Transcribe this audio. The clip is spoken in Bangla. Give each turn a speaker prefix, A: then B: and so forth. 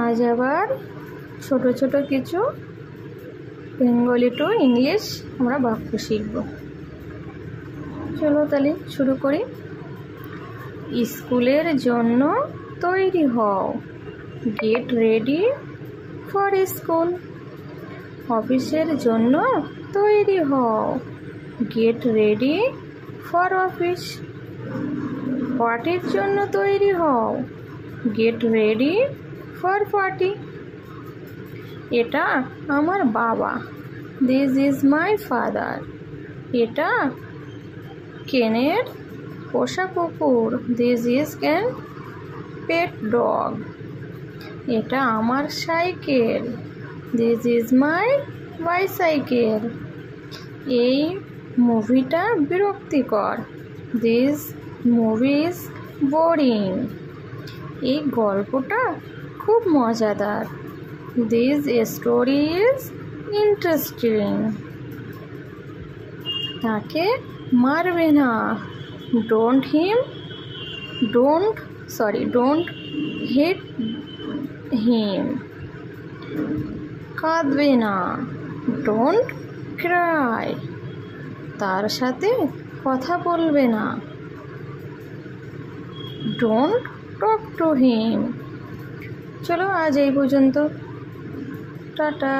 A: আজ আবার ছোট ছোট কিছু বেঙ্গলি টু ইংলিশ আমরা বাক্য শিখব। চলো তাহলে শুরু করি। স্কুলের জন্য তৈরি হও, গেট রেডি ফর স্কুল। অফিসের জন্য তৈরি হও, গেট রেডি ফর অফিস। পার্টির জন্য তৈরি হও, গেট রেডি ফর পার্টি। এটা আমার বাবা, দিস ইজ মাই ফাদার। এটা কেনের পোষা কুকুর, this is Ken pet dog. এটা আমার cycle, this is my bicycle. এই মুভিটা বিরক্তিকর, দিস মুভি ইজ বোরিং। এই গল্পটা খুব মজাদার, দিস স্টোরি ইজ ইন্টারেস্টিং। তাকে মারবে না, ডোন্ট হিট হিম। কাঁদবে না, ডোন্ট ক্রাই। তার সাথে কথা বলবে না, ডোন্ট টক টু হিম। চলো আজ এই পর্যন্ত, টাটা।